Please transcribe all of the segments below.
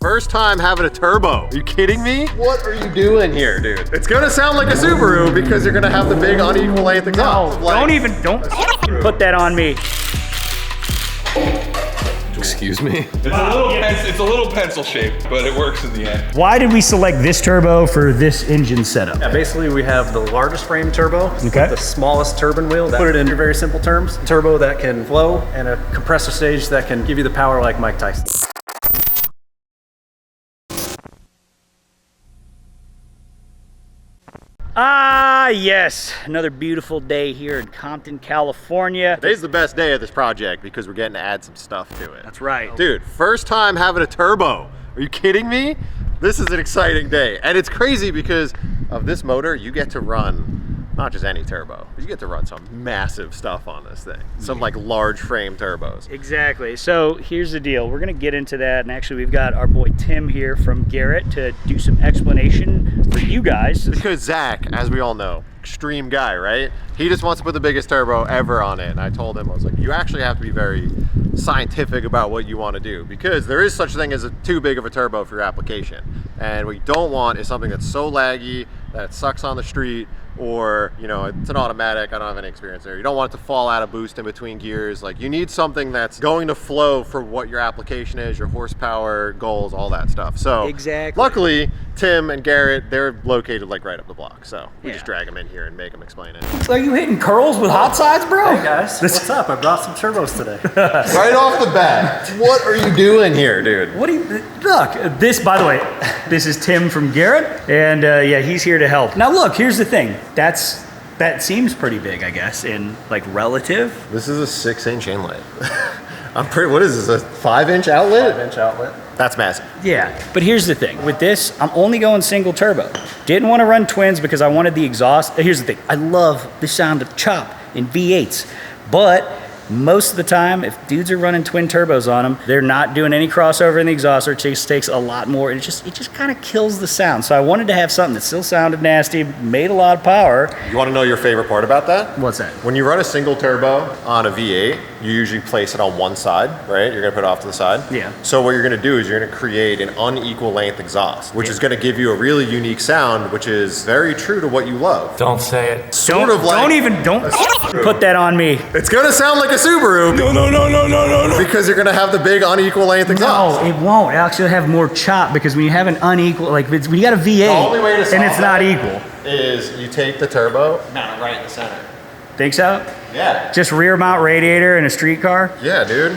First time having a turbo. Are you kidding me? What are you doing here, dude? It's gonna sound like a Subaru because you're gonna have the big unequal length exhaust. No, don't put that on me. Excuse me? It's a little pencil shaped, but it works in the end. Why did we select this turbo for this engine setup? Yeah, basically we have the largest frame turbo, Okay. the smallest turbine wheel. Put it in very simple terms. Turbo that can flow and a compressor stage that can give you the power like Mike Tyson. Ah, yes. Another beautiful day here in Compton, California. Today's the best day of this project because we're getting to add some stuff to it. That's right. Dude, first time having a turbo. Are you kidding me? This is an exciting day. And it's crazy because of this motor, you get to run not just any turbo, but you get to run some massive stuff on this thing. Some like large frame turbos. Exactly. So here's the deal. We're gonna get into that, and actually we've got our boy Tim here from Garrett to do some explanation for you guys. Because Zach, as we all know, extreme guy, right? He just wants to put the biggest turbo ever on it. And I told him, I was like, you actually have to be very scientific about what you want to do because there is such a thing as too big of a turbo for your application. And what you don't want is something that's so laggy that it sucks on the street, or you know, it's an automatic, I don't have any experience there. You don't want it to fall out of boost in between gears. Like, you need something that's going to flow for what your application is, your horsepower, goals, all that stuff. So Exactly. luckily, Tim and Garrett, they're located like right up the block. So we Yeah. just drag them in here and make them explain it. Are you hitting curls with hot sides, bro? Hey guys, what's up? I brought some turbos today. Right off the bat, what are you doing here, dude? What do you, look, this, by the way, this is Tim from Garrett, and yeah, he's here to help. Now look, here's the thing. That seems pretty big, I guess, in like relative. This is a 6-inch inlet. What is this, a 5-inch outlet? 5-inch outlet. That's massive. Yeah, but here's the thing. With this, I'm only going single turbo. Didn't want to run twins because I wanted the exhaust. Here's the thing. I love the sound of chop in V8s, but most of the time, if dudes are running twin turbos on them, they're not doing any crossover in the exhaust, or it just takes a lot more. It just kind of kills the sound. So I wanted to have something that still sounded nasty, made a lot of power. You want to know your favorite part about that? What's that? When you run a single turbo on a V8, you usually place it on one side, right? You're gonna put it off to the side. Yeah. So what you're gonna do is you're gonna create an unequal length exhaust, which is gonna give you a really unique sound, which is very true to what you love. Don't say it. Don't put that on me. It's gonna sound like a Subaru. No. Because you're gonna have the big unequal length exhaust. No, it won't. It actually have more chop because when you have an unequal, like when you got a V8 The only way to solve and it's not that equal. is you take the turbo, mount it right in the center. Think so? Yeah. Just rear mount radiator in a street car? Yeah, dude.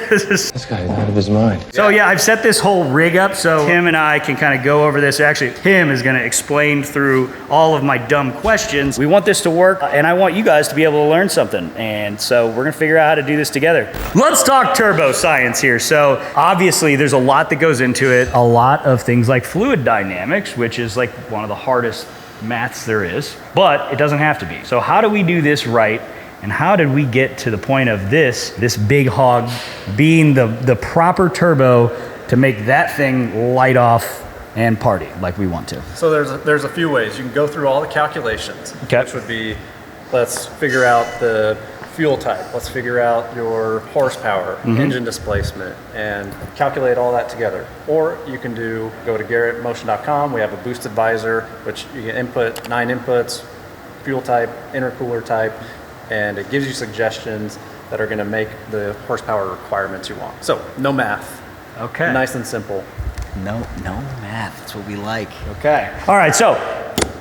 This guy's out of his mind. So yeah, I've set this whole rig up so Tim and I can kind of go over this. Actually, Tim is gonna explain through all of my dumb questions. We want this to work, and I want you guys to be able to learn something. And so we're gonna figure out how to do this together. Let's talk turbo science here. So obviously there's a lot that goes into it. A lot of things like fluid dynamics, which is like one of the hardest maths there is, but it doesn't have to be. So how do we do this right? And how did we get to the point of this big hog being the proper turbo to make that thing light off and party like we want to? So there's a few ways. You can go through all the calculations, Okay. which would be, let's figure out the fuel type, let's figure out your horsepower, engine displacement, and calculate all that together. Or you can go to GarrettMotion.com. We have a boost advisor, which you can input 9 inputs, fuel type, intercooler type, and it gives you suggestions that are going to make the horsepower requirements you want. So no math. Okay. Nice and simple. No math. That's what we like. Okay. All right. So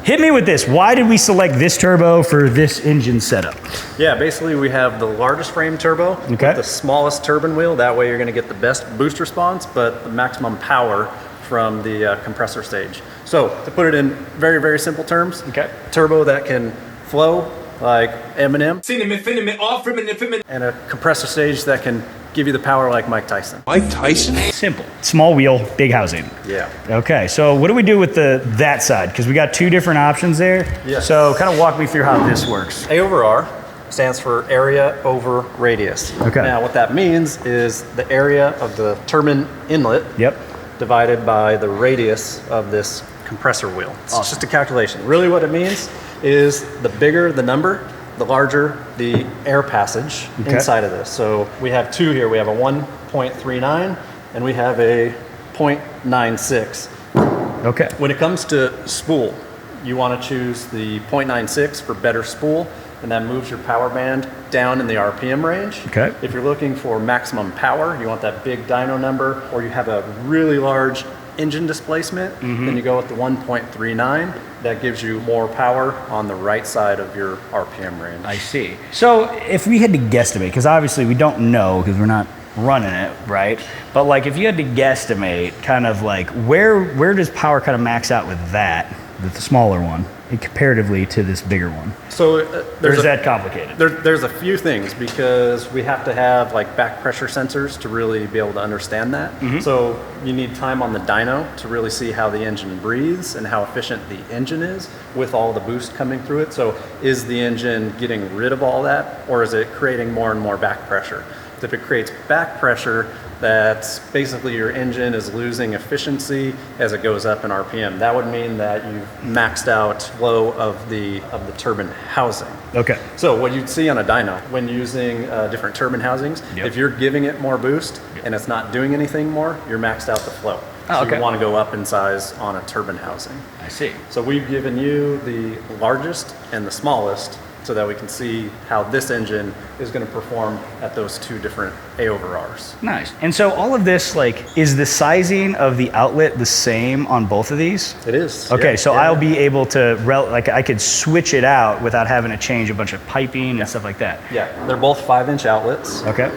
hit me with this. Why did we select this turbo for this engine setup? Yeah, basically we have the largest frame turbo, Okay. with the smallest turbine wheel. That way you're going to get the best boost response, but the maximum power from the compressor stage. So to put it in very, very simple terms, Okay. turbo that can flow like Eminem, Cinnamon, and a compressor stage that can give you the power like Mike Tyson. Mike Tyson? Simple. Small wheel, big housing. Yeah. Okay. So what do we do with that side? Because we got 2 different options there. Yes. So kind of walk me through how this works. A over R stands for area over radius. Okay. Now what that means is the area of the turbine inlet Yep. divided by the radius of this compressor wheel. It's just a calculation. Really what it means is the bigger the number, the larger the air passage inside of this. So we have 2 here. We have a 1.39 and we have a 0.9 0.96. Okay. When it comes to spool, you want to choose the 0.96 for better spool, and that moves your power band down in the RPM range. Okay. If you're looking for maximum power, you want that big dyno number, or you have a really large engine displacement, then you go with the 1.39. That gives you more power on the right side of your RPM range. I see. So if we had to guesstimate, because obviously we don't know because we're not running it, right? But like if you had to guesstimate kind of like where does power kind of max out with that, the smaller one, comparatively to this bigger one? So Or is that complicated? There's a few things, because we have to have like back pressure sensors to really be able to understand that. So you need time on the dyno to really see how the engine breathes and how efficient the engine is with all the boost coming through it. So is the engine getting rid of all that, or is it creating more and more back pressure? If it creates back pressure, that's basically your engine is losing efficiency as it goes up in RPM. That would mean that you've maxed out flow of the turbine housing. Okay. So what you'd see on a dyno when using different turbine housings, if you're giving it more boost and it's not doing anything more, you're maxed out the flow. So you want to go up in size on a turbine housing. I see. So we've given you the largest and the smallest, so that we can see how this engine is going to perform at those two different A over Rs. Nice. And so all of this, like, is the sizing of the outlet the same on both of these? It is. Okay, yeah, so yeah. I'll be able to, like, I could switch it out without having to change a bunch of piping and stuff like that. Yeah, they're both 5-inch outlets. Okay.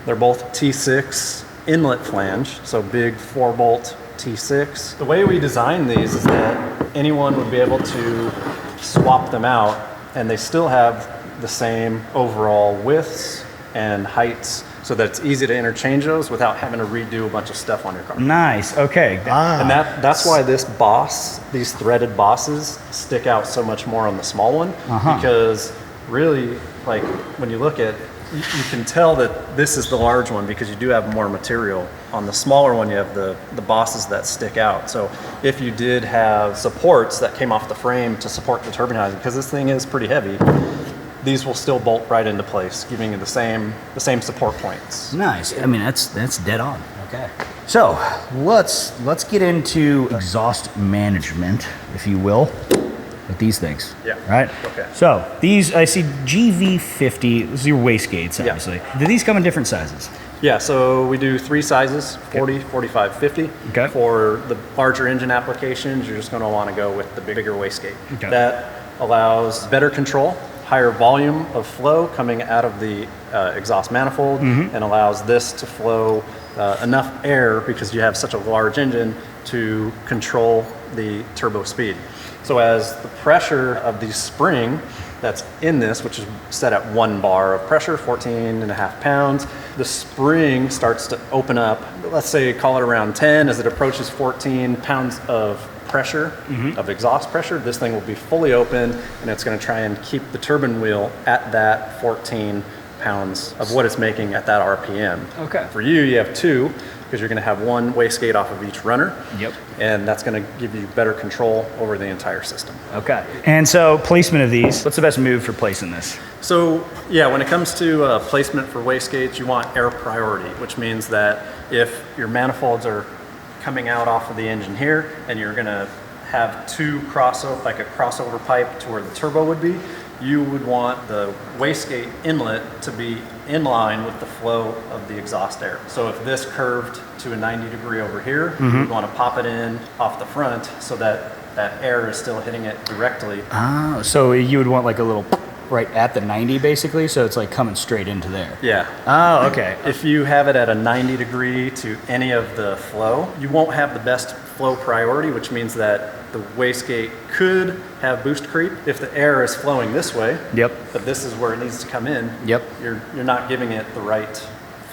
They're both T6 inlet flange, so big 4-bolt T6. The way we design these is that anyone would be able to swap them out, and they still have the same overall widths and heights, so that it's easy to interchange those without having to redo a bunch of stuff on your car. Nice. Okay. And that's why this boss, these threaded bosses, stick out so much more on the small one, because really, like, when you look at, you can tell that this is the large one because you do have more material. On the smaller one, you have the bosses that stick out. So if you did have supports that came off the frame to support the turbine housing, because this thing is pretty heavy, these will still bolt right into place, giving you the same support points. Nice. I mean, that's dead on. Okay. So let's get into exhaust management, if you will, with these things. Yeah. Right? Okay. So these, I see GV50, this is your wastegates, obviously. Do these come in different sizes? Yeah, so we do 3 sizes, 40, 45, 50. Okay. For the larger engine applications, you're just going to want to go with the bigger wastegate. Okay. That allows better control, higher volume of flow coming out of the exhaust manifold, and allows this to flow enough air, because you have such a large engine, to control the turbo speed. So as the pressure of the spring that's in this, which is set at 1 bar of pressure, 14.5 pounds, the spring starts to open up, let's say call it around 10. As it approaches 14 pounds of pressure, of exhaust pressure, this thing will be fully open, and it's going to try and keep the turbine wheel at that 14 pounds of what it's making at that RPM. Okay. For you, you have 2, because you're going to have 1 wastegate off of each runner. Yep. And that's going to give you better control over the entire system. Okay. And so placement of these, what's the best move for placing this? So yeah, when it comes to placement for wastegates, you want air priority, which means that if your manifolds are coming out off of the engine here, and you're going to have 2 crossover, like a crossover pipe to where the turbo would be, you would want the wastegate inlet to be in line with the flow of the exhaust air. So if this curved to a 90 degree over here, you would want to pop it in off the front so that that air is still hitting it directly. Oh, so you would want like a little right at the 90 basically, so it's like coming straight into there. Yeah. Oh, okay. If you have it at a 90 degree to any of the flow, you won't have the best flow priority, which means that the wastegate could have boost creep if the air is flowing this way. Yep. But this is where it needs to come in. Yep. You're not giving it the right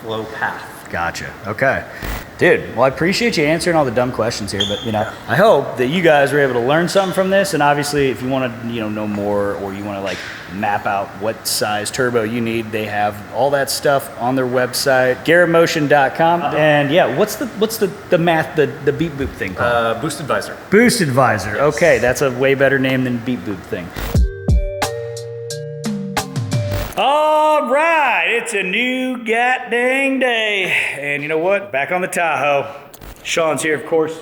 flow path. Gotcha. Okay. Dude, well, I appreciate you answering all the dumb questions here, but, you know, I hope that you guys were able to learn something from this. And obviously, if you want to, know more, or you want to like map out what size turbo you need, they have all that stuff on their website, GarrettMotion.com. And yeah, what's the math, the beep boop thing called? Boost Advisor. Boost Advisor. Yes. Okay, that's a way better name than beep boop thing. All right, it's a new god dang day. And you know what? Back on the Tahoe. Sean's here, of course.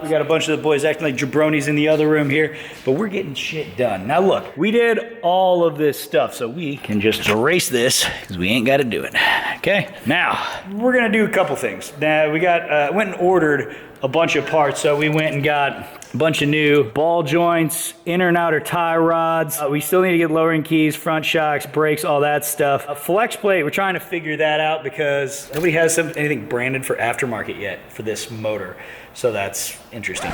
We got a bunch of the boys acting like jabronis in the other room here, but we're getting shit done. Now look, we did all of this stuff, so we can just erase this because we ain't got to do it. Okay? Now, we're gonna do a couple things. Now, we got went and ordered a bunch of parts, so we went and got a bunch of new ball joints, inner and outer tie rods. We still need to get lowering keys, front shocks, brakes, all that stuff. A flex plate, we're trying to figure that out because nobody has anything branded for aftermarket yet for this motor. So that's interesting.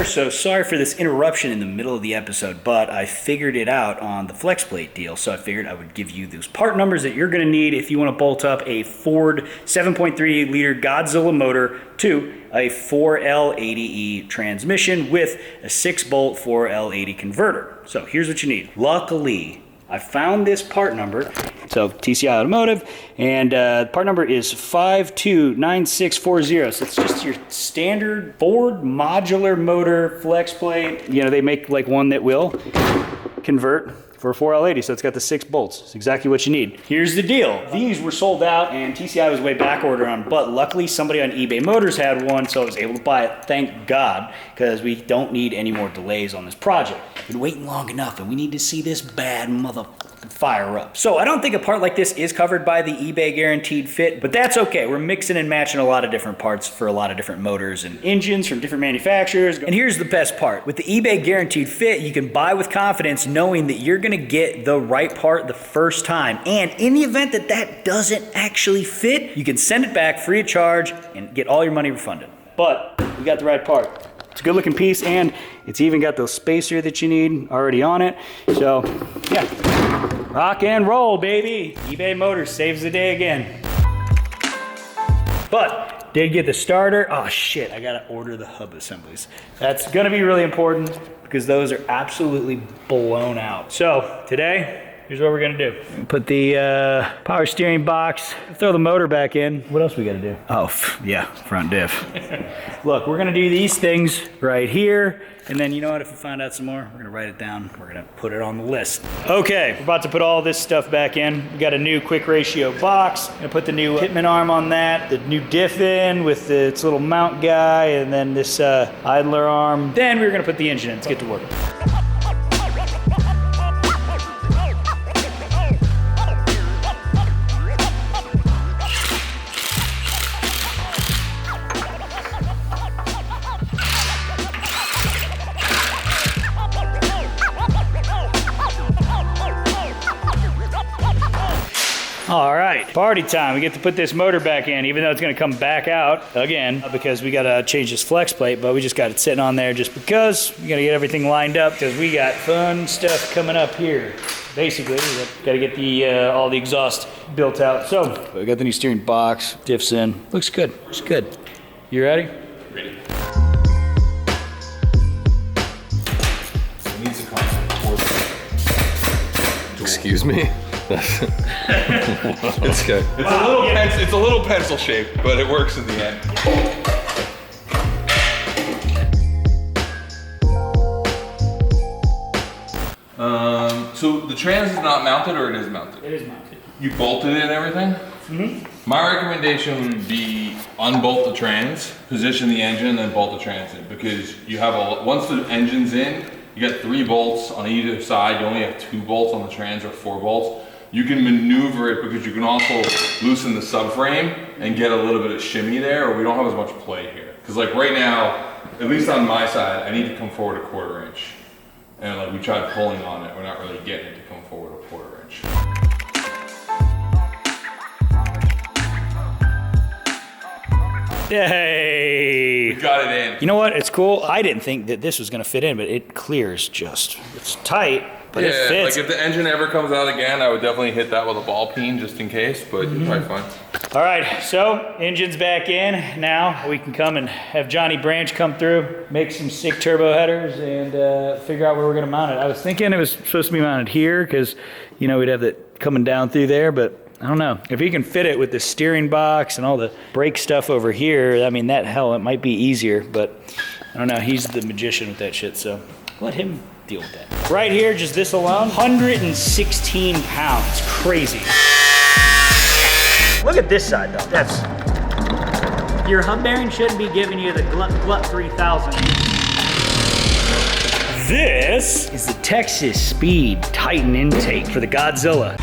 So sorry for this interruption in the middle of the episode, but I figured it out on the flex plate deal. So I figured I would give you those part numbers that you're gonna need if you wanna bolt up a Ford 7.3 liter Godzilla motor to a 4L80E transmission with a 6-bolt 4L80 converter. So here's what you need. Luckily, I found this part number. So TCI Automotive, and part number is 529640. So it's just your standard Ford modular motor flex plate. You know, they make like one that will convert for a 4L80, so it's got the 6 bolts. It's exactly what you need. Here's the deal. These were sold out and TCI was way back order on, but luckily somebody on eBay Motors had one, so I was able to buy it, thank God, because we don't need any more delays on this project. Been waiting long enough and we need to see this bad motherfucker fire up. So I don't think a part like this is covered by the eBay guaranteed fit, but that's okay. We're mixing and matching a lot of different parts for a lot of different motors and engines from different manufacturers. And here's the best part. With the eBay guaranteed fit, you can buy with confidence knowing that you're gonna get the right part the first time. And in the event that that doesn't actually fit, you can send it back free of charge and get all your money refunded. But we got the right part. It's a good looking piece, and it's even got the spacer that you need already on it. So yeah, rock and roll, baby. eBay Motors saves the day again. But did get the starter. Oh shit, I gotta order the hub assemblies. That's gonna be really important because those are absolutely blown out. So today, here's what we're gonna do. Put the power steering box, throw the motor back in. What else we gotta do? Oh, yeah, front diff. Look, we're gonna do these things right here, and then you know what, if we find out some more, we're gonna write it down, we're gonna put it on the list. Okay, we're about to put all this stuff back in. We got a new quick ratio box. Gonna put the new Hitman arm on that, the new diff in with its little mount guy, and then this idler arm. Then we're gonna put the engine in. Let's get to work. All right, party time. We get to put this motor back in, even though it's gonna come back out again because we gotta change this flex plate, but we just got it sitting on there just because we gotta get everything lined up because we got fun stuff coming up here. Basically, we gotta get the all the exhaust built out. So we got the new steering box, diffs in. Looks good, looks good. You ready? Ready. It needs to come towards. Excuse me. It's good. It's a little pencil shaped, but it works in the end. So the trans is not mounted, or it is mounted? It is mounted. You bolted it and everything? Mm-hmm. My recommendation would be unbolt the trans, position the engine, and then bolt the trans in, because you have once the engine's in, you got 3 bolts on either side. You only have 2 bolts on the trans, or 4 bolts. You can maneuver it because you can also loosen the subframe and get a little bit of shimmy there, or we don't have as much play here. Because like right now, at least on my side, I need to come forward a 1/4 inch. And like we tried pulling on it, we're not really getting it to come forward a 1/4 inch. Yay! We got it in. You know what? It's cool. I didn't think that this was gonna fit in, but it clears just. It's tight, but it fits. Like if the engine ever comes out again, I would definitely hit that with a ball peen just in case, but you're probably fine. All right, so engine's back in. Now we can come and have Johnny Branch come through, make some sick turbo headers, and figure out where we're gonna mount it. I was thinking it was supposed to be mounted here because, you know, we'd have that coming down through there, but I don't know. If he can fit it with the steering box and all the brake stuff over here, I mean, it might be easier, but I don't know. He's the magician with that shit, so let him deal with that. Right here, just this alone, 116 pounds. Crazy. Let Look at this side though. That's your hub bearing shouldn't be giving you the Glut 3000. This is the Texas Speed Titan intake for the Godzilla.